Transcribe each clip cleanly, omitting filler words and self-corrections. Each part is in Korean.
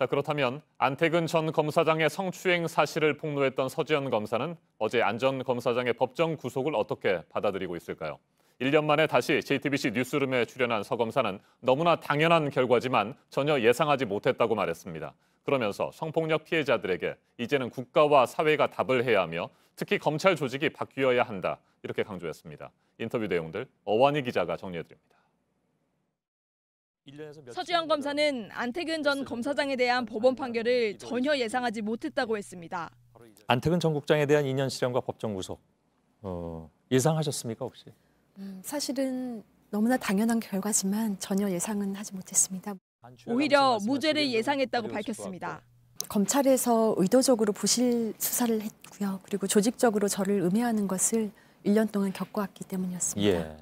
자, 그렇다면 안태근 전 검사장의 성추행 사실을 폭로했던 서지현 검사는 어제 안 전 검사장의 법정 구속을 어떻게 받아들이고 있을까요? 1년 만에 다시 JTBC 뉴스룸에 출연한 서 검사는 너무나 당연한 결과지만 전혀 예상하지 못했다고 말했습니다. 그러면서 성폭력 피해자들에게 이제는 국가와 사회가 답을 해야 하며 특히 검찰 조직이 바뀌어야 한다, 이렇게 강조했습니다. 인터뷰 내용들 어완희 기자가 정리해드립니다. 서지현 검사는 안태근 전 검사장에 대한 법원 판결을 전혀 예상하지 못했다고 했습니다. 안태근 전 국장에 대한 2년 실형과 법정 구속 예상하셨습니까 혹시? 사실은 너무나 당연한 결과지만 전혀 예상은 하지 못했습니다. 오히려 무죄를 예상했다고 밝혔습니다. 검찰에서 의도적으로 부실 수사를 했고요. 그리고 조직적으로 저를 음해하는 것을 1년 동안 겪어왔기 때문이었습니다. 예.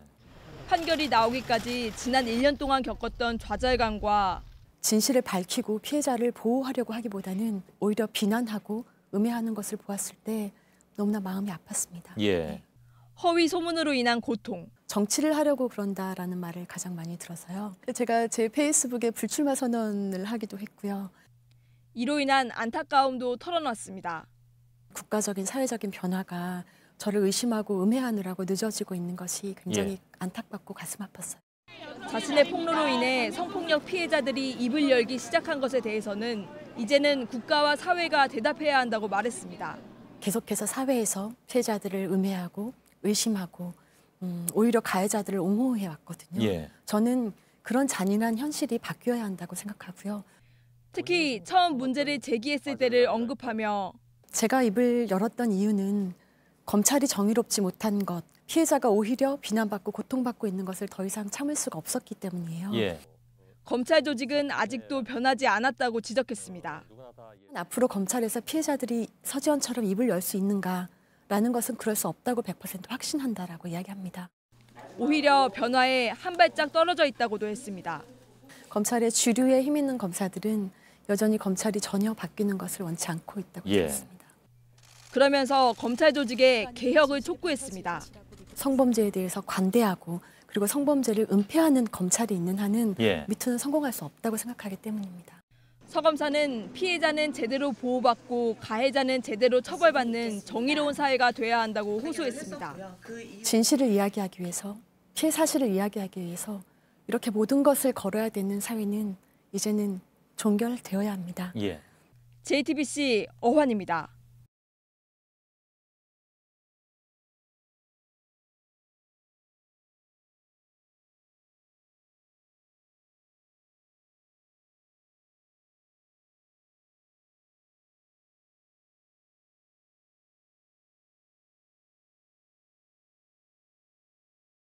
판결이 나오기까지 지난 1년 동안 겪었던 좌절감과 진실을 밝히고 피해자를 보호하려고 하기보다는 오히려 비난하고 음해하는 것을 보았을 때 너무나 마음이 아팠습니다. 예. 네. 허위 소문으로 인한 고통. 정치를 하려고 그런다라는 말을 가장 많이 들어서요. 제가 제 페이스북에 불출마 선언을 하기도 했고요. 이로 인한 안타까움도 털어놨습니다. 국가적인 사회적인 변화가 저를 의심하고 음해하느라고 늦어지고 있는 것이 굉장히 안타깝고 가슴 아팠어요. 자신의 폭로로 인해 성폭력 피해자들이 입을 열기 시작한 것에 대해서는 이제는 국가와 사회가 대답해야 한다고 말했습니다. 계속해서 사회에서 피해자들을 음해하고 의심하고 오히려 가해자들을 옹호해 왔거든요. 예. 저는 그런 잔인한 현실이 바뀌어야 한다고 생각하고요. 특히 처음 문제를 제기했을 때를 언급하며 제가 입을 열었던 이유는 검찰이 정의롭지 못한 것, 피해자가 오히려 비난받고 고통받고 있는 것을 더 이상 참을 수가 없었기 때문이에요. 예. 검찰 조직은 아직도 변하지 않았다고 지적했습니다. 앞으로 검찰에서 피해자들이 서지현처럼 입을 열 수 있는가라는 것은 그럴 수 없다고 100% 확신한다라고 이야기합니다. 오히려 변화에 한 발짝 떨어져 있다고도 했습니다. 검찰의 주류에 힘 있는 검사들은 여전히 검찰이 전혀 바뀌는 것을 원치 않고 있다고 생각합니다. 그러면서 검찰 조직의 개혁을 촉구했습니다. 성범죄에 대해서 관대하고 그리고 성범죄를 은폐하는 검찰이 있는 한은 미투는 성공할 수 없다고 생각하기 때문입니다. 서 검사는 피해자는 제대로 보호받고 가해자는 제대로 처벌받는 정의로운 사회가 돼야 한다고 호소했습니다. 진실을 이야기하기 위해서, 피해 사실을 이야기하기 위해서 이렇게 모든 것을 걸어야 되는 사회는 이제는 종결되어야 합니다. JTBC 어환입니다.